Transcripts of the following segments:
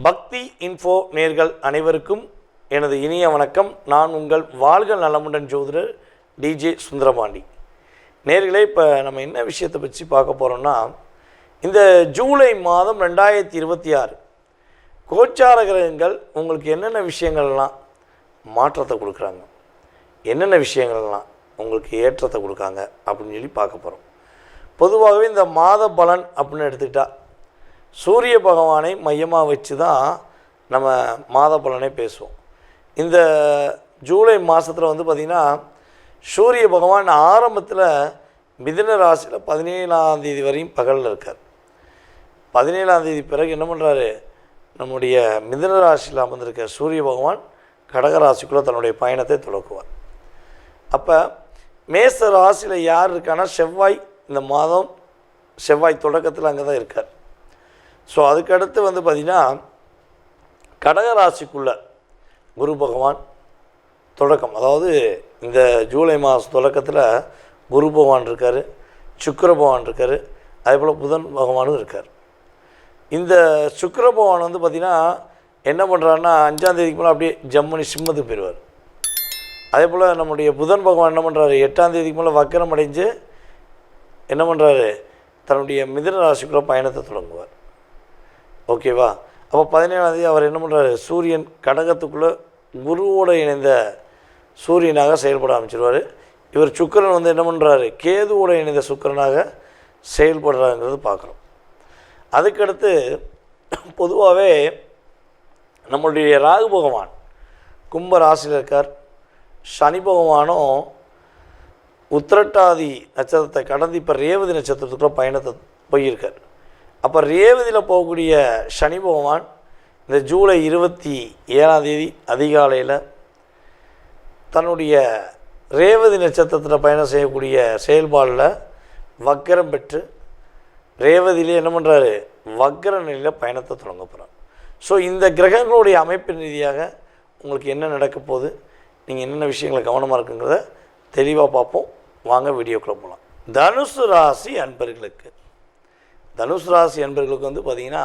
பக்தி இன்ஃபோ நேர்கள் அனைவருக்கும் எனது இனிய வணக்கம். நான் உங்கள் வாழ்க நலமுடன் ஜோதிடர் டிஜே சுந்தரபாண்டி. நேர்களே, இப்போ நம்ம என்ன விஷயத்தை பற்றி பார்க்க போகிறோம்னா, இந்த ஜூலை மாதம் 2026 கோச்சார கிரகங்கள் உங்களுக்கு என்னென்ன விஷயங்கள்லாம் மாற்றத்தை கொடுக்குறாங்க, என்னென்ன விஷயங்கள்லாம் உங்களுக்கு ஏற்றத்தை கொடுக்காங்க அப்படின்னு சொல்லி பார்க்க போகிறோம். பொதுவாகவே இந்த மாத பலன் அப்படின்னு எடுத்துக்கிட்டால் சூரிய பகவானை மையமாக வச்சு தான் நம்ம மாத பலனை பேசுவோம். இந்த ஜூலை மாதத்தில் வந்து பார்த்திங்கன்னா சூரிய பகவான் ஆரம்பத்தில் மிதுன ராசியில் 17ஆம் தேதி வரையும் பகலில் இருக்கார். 17ஆம் தேதி பிறகு என்ன பண்ணுறாரு, நம்முடைய மிதுன ராசியில் அமர்ந்திருக்க சூரிய பகவான் கடக ராசிக்குள்ளே தன்னுடைய பயணத்தை தொடக்குவார். அப்போ மேச ராசியில் யார் இருக்கான்னா செவ்வாய், இந்த மாதம் செவ்வாய் தொடக்கத்தில் அங்கே தான் இருக்கார். ஸோ அதுக்கடுத்து வந்து பார்த்திங்கன்னா கடகராசிக்குள்ள குரு பகவான் தொடக்கம், அதாவது இந்த ஜூலை மாதம் தொடக்கத்தில் குரு பகவான் இருக்கார், சுக்கிர பகவான் இருக்கார், அதே போல் புதன் பகவானும் இருக்கார். இந்த சுக்கிர பகவான் வந்து பார்த்திங்கன்னா என்ன பண்ணுறாருன்னா 5ஆம் தேதிக்கு மேலே அப்படியே ஜம்மனி சிம்மத்துக்கு போயிடுவார். அதே போல் நம்முடைய புதன் பகவான் என்ன பண்ணுறாரு, 8ஆம் தேதிக்கு மேலே வக்கரம் அடைஞ்சு என்ன பண்ணுறாரு, தன்னுடைய மிதுன ராசிக்குள்ளே பயணத்தை தொடங்குவார். ஓகேவா? அப்போ 17ஆம் தேதி அவர் என்ன பண்ணுறாரு, சூரியன் கடகத்துக்குள்ளே குருவோடு இணைந்த சூரியனாக செயல்பட ஆரம்பிச்சிருவார். இவர் சுக்கிரன் வந்து என்ன பண்ணுறாரு, கேதுவோடு இணைந்த சுக்கிரனாக செயல்படுறாங்கிறது பார்க்குறோம். அதுக்கடுத்து பொதுவாகவே நம்மளுடைய ராகு பகவான் கும்ப ராசியில் இருக்கார். சனி பகவானும் உத்திரட்டாதி நட்சத்திரத்தை கடந்து இப்போ ரேவதி நட்சத்திரத்துக்குள்ளே பயணத்தை போயிருக்கார். அப்போ ரேவதியில் போகக்கூடிய சனி பகவான் இந்த ஜூலை 27ஆம் தேதி அதிகாலையில் தன்னுடைய ரேவதி நட்சத்திரத்தில் பயணம் செய்யக்கூடிய செயல்பாடில் வக்கரம் பெற்று ரேவதியிலே என்ன பண்ணுறாரு, வக்கர நிலையில் பயணத்தை தொடங்க போகிறார். ஸோ இந்த கிரகங்களுடைய அமைப்பின் ரீதியாக உங்களுக்கு என்ன நடக்க போகுது, நீங்கள் என்னென்ன விஷயங்களை கவனமாக இருக்குங்கிறத தெளிவாக பார்ப்போம். வாங்க வீடியோக்குள்ளே போகலாம். தனுசு ராசி அன்பர்களுக்கு வந்து பார்த்திங்கன்னா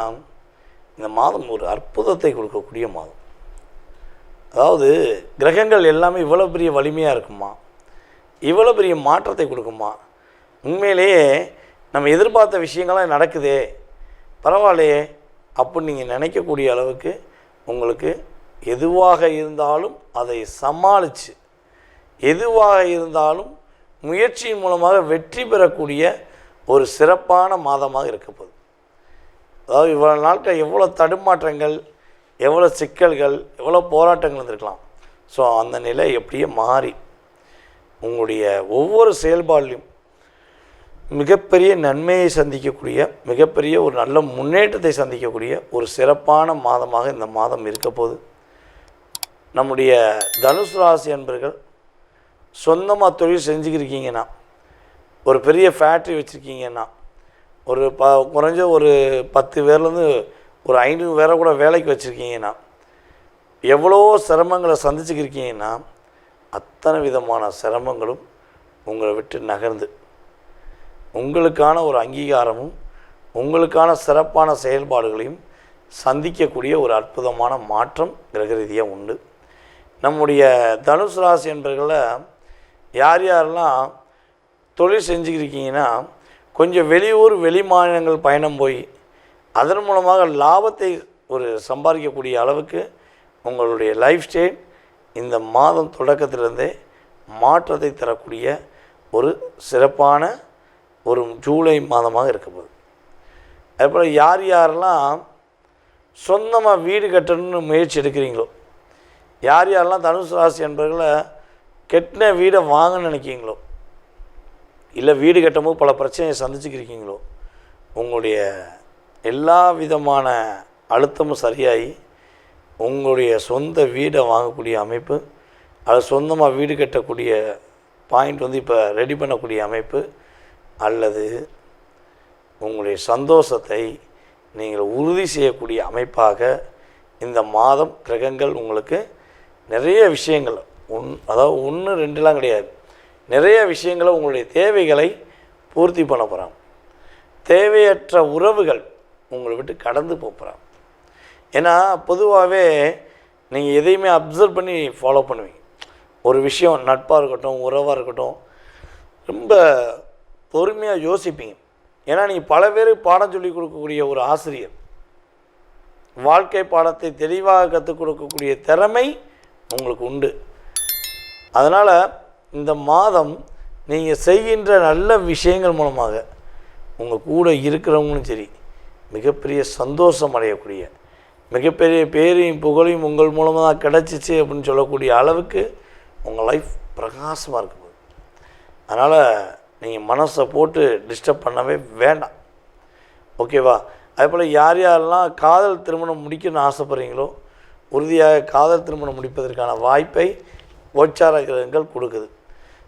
இந்த மாதம் ஒரு அற்புதத்தை கொடுக்கக்கூடிய மாதம். அதாவது கிரகங்கள் எல்லாமே இவ்வளோ பெரிய வலிமையாக இருக்குமா, இவ்வளோ பெரிய மாற்றத்தை கொடுக்குமா, உண்மையிலேயே நம்ம எதிர்பார்த்த விஷயங்கள்லாம் நடக்குதே, பரவாயில்லையே அப்படின்னு நீங்கள் நினைக்கக்கூடிய அளவுக்கு உங்களுக்கு எதுவாக இருந்தாலும் அதை சமாளித்து, எதுவாக இருந்தாலும் முயற்சியின் மூலமாக வெற்றி பெறக்கூடிய ஒரு சிறப்பான மாதமாக இருக்க போகுது. அதாவது இவ்வளோ நாட்கள் எவ்வளோ தடுமாற்றங்கள், எவ்வளோ சிக்கல்கள், எவ்வளோ போராட்டங்கள் இருந்திருக்கலாம். ஸோ அந்த நிலை எப்படியே மாறி உங்களுடைய ஒவ்வொரு செயல்பாடுலையும் மிகப்பெரிய நன்மையை சந்திக்கக்கூடிய, மிகப்பெரிய ஒரு நல்ல முன்னேற்றத்தை சந்திக்கக்கூடிய ஒரு சிறப்பான மாதமாக இந்த மாதம் இருக்க போகுது. நம்முடைய தனுசு ராசி அன்பர்கள் சொந்தமாக தொழில் செஞ்சுக்கிருக்கீங்கன்னா, ஒரு பெரிய ஃபேக்ட்ரி வச்சுருக்கீங்கன்னா, ஒரு குறைஞ்ச ஒரு 10 பேர்லேருந்து ஒரு 500 பேரை கூட வேலைக்கு வச்சுருக்கீங்கன்னா, எவ்வளோ சிரமங்களை சந்திச்சுக்கிருக்கீங்கன்னா அத்தனை விதமான சிரமங்களும் உங்களை விட்டு நகர்ந்து உங்களுக்கான ஒரு அங்கீகாரமும் உங்களுக்கான சிறப்பான செயல்பாடுகளையும் சந்திக்கக்கூடிய ஒரு அற்புதமான மாற்றம் கிரக ரீதியாக உண்டு. நம்முடைய தனுசு ராசி என்பர்களில் யார் யாரெல்லாம் தொழில் செஞ்சுக்கிருக்கீங்கன்னா, கொஞ்சம் வெளியூர் வெளி மாநிலங்கள் பயணம் போய் அதன் மூலமாக லாபத்தை ஒரு சம்பாதிக்கக்கூடிய அளவுக்கு உங்களுடைய லைஃப் ஸ்டைல் இந்த மாதம் தொடக்கத்திலிருந்தே மாற்றத்தை தரக்கூடிய ஒரு சிறப்பான ஒரு ஜூலை மாதமாக இருக்க போகுது. அதுபோல் யார் யாரெல்லாம் சொந்தமாக வீடு கட்டணும்னு முயற்சி எடுக்கிறீங்களோ, யார் யாரெல்லாம் தனுசு ராசி என்பவர்களை கெட்டின வீடை வாங்கன்னு நினைக்கிறீங்களோ, இல்லை வீடு கட்டும்போது பல பிரச்சனையை சந்திச்சுக்கிறீங்களோ, உங்களுடைய எல்லா விதமான அழுத்தமும் சரியாகி உங்களுடைய சொந்த வீடை வாங்கக்கூடிய அமைப்பு, அது சொந்தமாக வீடு கட்டக்கூடிய பாயிண்ட் வந்து இப்போ ரெடி பண்ணக்கூடிய அமைப்பு, அல்லது உங்களுடைய சந்தோஷத்தை நீங்கள் உறுதி செய்யக்கூடிய அமைப்பாக இந்த மாதம் கிரகங்கள் உங்களுக்கு நிறைய விஷயங்கள், அதாவது 1 2லாம் கிடையாது, நிறைய விஷயங்களை உங்களுடைய தேவைகளை பூர்த்தி பண்ண போகிறாங்க. தேவையற்ற உறவுகள் உங்களை விட்டு கடந்து போகிறாங்க. ஏன்னா பொதுவாகவே நீங்கள் எதையுமே அப்சர்வ் பண்ணி ஃபாலோ பண்ணுவீங்க. ஒரு விஷயம் நட்பாக இருக்கட்டும், உறவாக இருக்கட்டும், ரொம்ப பொறுமையாக யோசிப்பீங்க. ஏன்னா நீங்கள் பல பேருக்கு பாடம் சொல்லி கொடுக்கக்கூடிய ஒரு ஆசிரியர், வாழ்க்கை பாடத்தை தெளிவாக கற்றுக் கொடுக்கக்கூடிய திறமை உங்களுக்கு உண்டு. அதனால் இந்த மாதம் நீங்கள் செய்கின்ற நல்ல விஷயங்கள் மூலமாக உங்கள் கூட இருக்கிறவங்களும் சரி மிகப்பெரிய சந்தோஷம் அடையக்கூடிய, மிகப்பெரிய பேரையும் புகழையும் உங்கள் மூலமாக தான் கிடச்சிச்சு அப்படின்னு சொல்லக்கூடிய அளவுக்கு உங்கள் லைஃப் பிரகாசமாக இருக்கும். அதனால் நீங்கள் மனசை போட்டு டிஸ்டர்ப் பண்ணவே வேண்டாம். ஓகேவா? அதேபோல் யார் யாரெல்லாம் காதல் திருமணம் முடிக்கணும்னு ஆசைப்படுறீங்களோ உறுதியாக காதல் திருமணம் முடிப்பதற்கான வாய்ப்பை கோச்சார கிரகங்கள் கொடுக்குது.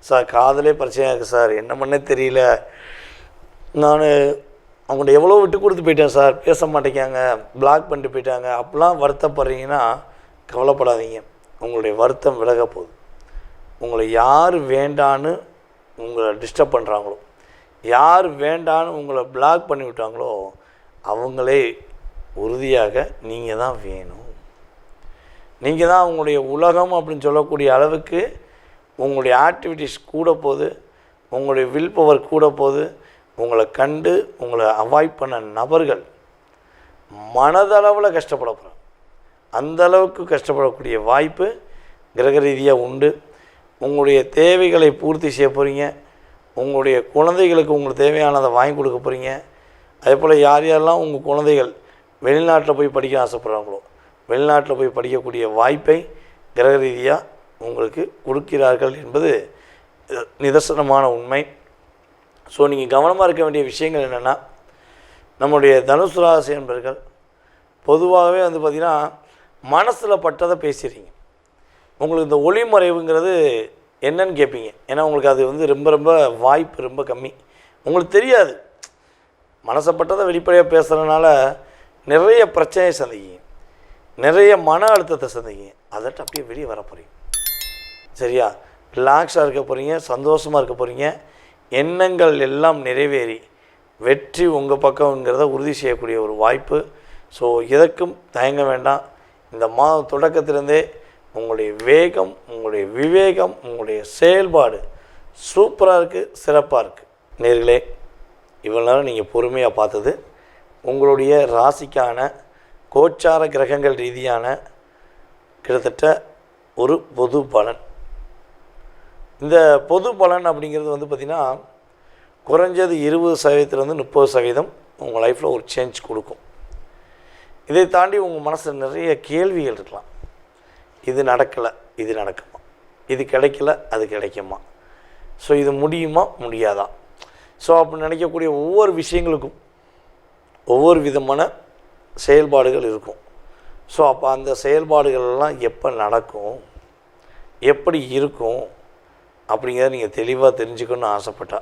சார் காதலே பிரச்சனையாக இருக்குது சார், என்ன பண்ணே தெரியல, நான் அவங்கள்ட்ட எவ்வளோ விட்டு கொடுத்து போயிட்டேன் சார், பேச மாட்டேங்காங்க, பிளாக் பண்ணிட்டு போயிட்டாங்க, அப்படிலாம் வருத்தப்படுறீங்கன்னா கவலைப்படாதீங்க. உங்களுடைய வருத்தம் விலக போகுது. உங்களை யார் வேண்டான்னு உங்களை டிஸ்டர்ப் பண்ணுறாங்களோ, யார் வேண்டான்னு உங்களை பிளாக் பண்ணி விட்டாங்களோ அவங்களே உறுதியாக நீங்கள் தான் வேணும், நீங்கள் தான் உங்களுடைய உலகம் அப்படின்னு சொல்லக்கூடிய அளவுக்கு உங்களுடைய ஆக்டிவிட்டீஸ் கூட போகுது, உங்களுடைய வில் பவர் கூட போகுது. உங்களை கண்டு உங்களை அவாய்ட் பண்ண நபர்கள் மனதளவில் கஷ்டப்பட போகிறாங்க. அந்தளவுக்கு கஷ்டப்படக்கூடிய வாய்ப்பு கிரக ரீதியாக உண்டு. உங்களுடைய தேவைகளை பூர்த்தி செய்ய போகிறீங்க. உங்களுடைய குழந்தைகளுக்கு உங்களுக்கு தேவையானதை வாங்கி கொடுக்க போகிறீங்க. அதே போல் யார் யாரெல்லாம் உங்கள் குழந்தைகள் வெளிநாட்டில் போய் படிக்க ஆசைப்படுறாங்களோ வெளிநாட்டில் போய் படிக்கக்கூடிய வாய்ப்பை கிரக ரீதியாக உங்களுக்கு கொடுக்கிறார்கள் என்பது நிதர்சனமான உண்மை. ஸோ நீங்கள் கவனமாக இருக்க வேண்டிய விஷயங்கள் என்னென்னா, நம்முடைய தனுசு ராசி என்பர்கள் பொதுவாகவே பார்த்திங்கன்னா மனசில் பட்டதை பேசிடுறீங்க. உங்களுக்கு இந்த ஒளிமறைவுங்கிறது என்னன்னு கேட்பீங்க. ஏன்னா உங்களுக்கு அது ரொம்ப ரொம்ப வாய்ப்பு ரொம்ப கம்மி. உங்களுக்கு தெரியாது. மனசப்பட்டதை வெளிப்படையாக பேசுகிறதுனால நிறைய பிரச்சனையை சந்திக்கிங்க, நிறைய மன அழுத்தத்தை சந்திக்கிங்க. அதட்டு அப்படியே வெளியே வர போகிறீங்க. சரியா? ரிலாக்ஸாக இருக்க போகிறீங்க, சந்தோஷமாக இருக்க போகிறீங்க. எண்ணங்கள் எல்லாம் நிறைவேறி வெற்றி உங்கள் பக்கம்ங்கிறத உறுதி செய்யக்கூடிய ஒரு வாய்ப்பு. ஸோ எதற்கும் தயங்க வேண்டாம். இந்த மாத தொடக்கத்திலேருந்தே உங்களுடைய வேகம், உங்களுடைய விவேகம், உங்களுடைய செயல்பாடு சூப்பராக இருக்குது, சிறப்பாக இருக்குது. நேர்களே, இவ்வளோ நேரம் நீங்கள் பொறுமையாக பார்த்தது உங்களுடைய ராசிக்கான கோச்சார கிரகங்கள் ரீதியான கிட்டத்தட்ட ஒரு பொது பலன். இந்த பொது பலன் அப்படிங்கிறது பார்த்திங்கன்னா குறைஞ்சது 20% 30% உங்கள் லைஃப்பில் ஒரு சேஞ்ச் கொடுக்கும். இதை தாண்டி உங்கள் மனசில் நிறைய கேள்விகள் இருக்கலாம். இது நடக்கலை, இது நடக்குமா, இது கிடைக்கல, அது கிடைக்குமா, ஸோ இது முடியுமா முடியாதா, ஸோ அப்படி நினைக்கக்கூடிய ஒவ்வொரு விஷயங்களுக்கும் ஒவ்வொரு விதமான செயல்பாடுகள் இருக்கும். ஸோ அப்போ அந்த செயல்பாடுகள்லாம் எப்போ நடக்கும், எப்படி இருக்கும் அப்படிங்கிறத நீங்கள் தெளிவாக தெரிஞ்சுக்கணுன்னு ஆசைப்பட்டா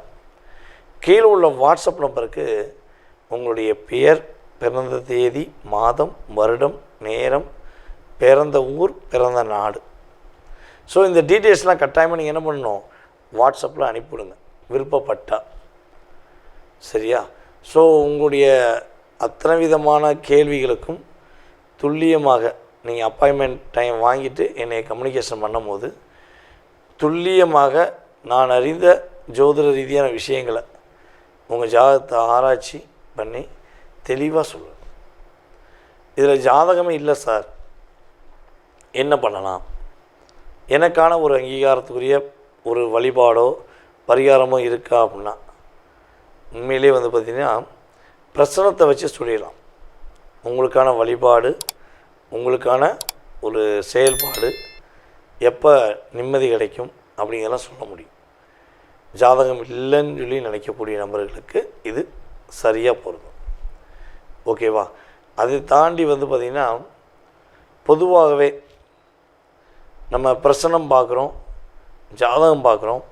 கீழே உள்ள வாட்ஸ்அப் நம்பருக்கு உங்களுடைய பெயர், பிறந்த தேதி, மாதம், வருடம், நேரம், பிறந்த ஊர், பிறந்த நாடு, ஸோ இந்த டீட்டெயில்ஸ்லாம் கட்டாயமாக நீங்கள் என்ன பண்ணணும், வாட்ஸ்அப்பில் அனுப்பிவிடுங்க விருப்பப்பட்டா. சரியா? ஸோ உங்களுடைய அத்தனை விதமான கேள்விகளுக்கும் துல்லியமாக நீங்கள் அப்பாயின்மெண்ட் டைம் வாங்கிட்டு என்னை கம்யூனிகேஷன் பண்ணும்போது துல்லியமாக நான் அறிந்த ஜோதிட ரீதியான விஷயங்களை உங்கள் ஜாதகத்தை ஆராய்ச்சி பண்ணி தெளிவாக சொல்லுவேன். இதில் ஜாதகமே இல்லை சார், என்ன பண்ணலாம், எனக்கான ஒரு அங்கீகாரத்துக்குரிய ஒரு வழிபாடோ பரிகாரமோ இருக்கா அப்படின்னா உண்மையிலே பார்த்திங்கன்னா பிரசனத்தை வச்சு சொல்லிடலாம். உங்களுக்கான வழிபாடு, உங்களுக்கான ஒரு செயல்பாடு, எப்போ நிம்மதி கிடைக்கும் அப்படிங்கிறலாம் சொல்ல முடியும். ஜாதகம் இல்லைன்னு சொல்லி நினைக்கக்கூடிய நபர்களுக்கு இது சரியாக பொருந்தும். ஓகேவா? அதை தாண்டி பார்த்திங்கன்னா பொதுவாகவே நம்ம பிரசனம் பார்க்குறோம், ஜாதகம் பார்க்குறோம்,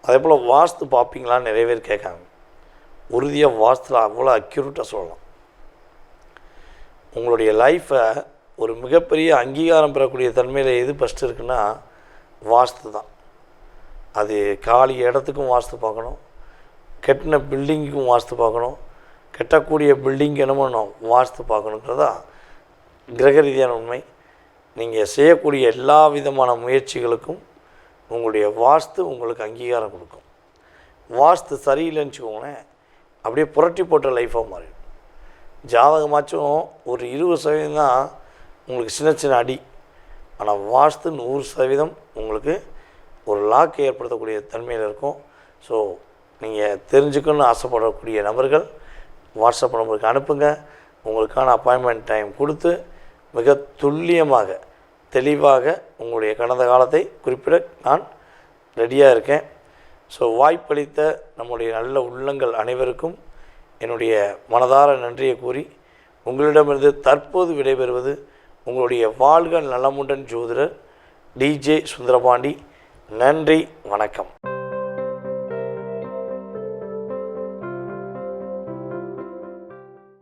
அதே போல் வாஸ்து பார்ப்பீங்களான்னு நிறைய பேர் கேட்காங்க. உறுதியாக வாஸ்துவில் அவ்வளோ அக்யூரேட்டாக சொல்லலாம். உங்களுடைய லைஃப்பை ஒரு மிகப்பெரிய அங்கீகாரம் பெறக்கூடிய தன்மையில் எது ஃபஸ்ட்டு இருக்குன்னா வாஸ்து தான். அது காலி இடத்துக்கும் வாஸ்து பார்க்கணும், கட்டின பில்டிங்குக்கும் வாஸ்து பார்க்கணும், கட்டக்கூடிய பில்டிங் என்ன பண்ணணும் வாஸ்து பார்க்கணுங்கிறதா கிரக ரீதியான உண்மை. நீங்கள் செய்யக்கூடிய எல்லா விதமான முயற்சிகளுக்கும் உங்களுடைய வாஸ்து உங்களுக்கு அங்கீகாரம் கொடுக்கும். வாஸ்து சரியில்லைன்னு வச்சுக்கோங்களேன், அப்படியே புரட்டி போட்ட லைஃபாக மாறிடும். ஜாதகமாச்சும் ஒரு 20% தான் உங்களுக்கு சின்ன சின்ன அடி, ஆனால் வாஸ்து 100% உங்களுக்கு ஒரு லாக் ஏற்படுத்தக்கூடிய தன்மையில் இருக்கும். ஸோ நீங்கள் தெரிஞ்சுக்கணுன்னு ஆசைப்படக்கூடிய நபர்கள் வாட்ஸ்அப் நம்பருக்கு அனுப்புங்க. உங்களுக்கான அப்பாயின்மெண்ட் டைம் கொடுத்து மிக துல்லியமாக தெளிவாக உங்களுடைய கடந்த காலத்தை குறிப்பிட நான் ரெடியாக இருக்கேன். ஸோ வாய்ப்பளித்த நம்முடைய நல்ல உள்ளங்கள் அனைவருக்கும் என்னுடைய மனதார நன்றியை கூறி உங்களிடமிருந்து தற்போது விடைபெறுவது உங்களுடைய வாழ்க நலமுடன் ஜோதிடர் DJ சுந்தரபாண்டி. நன்றி, வணக்கம்.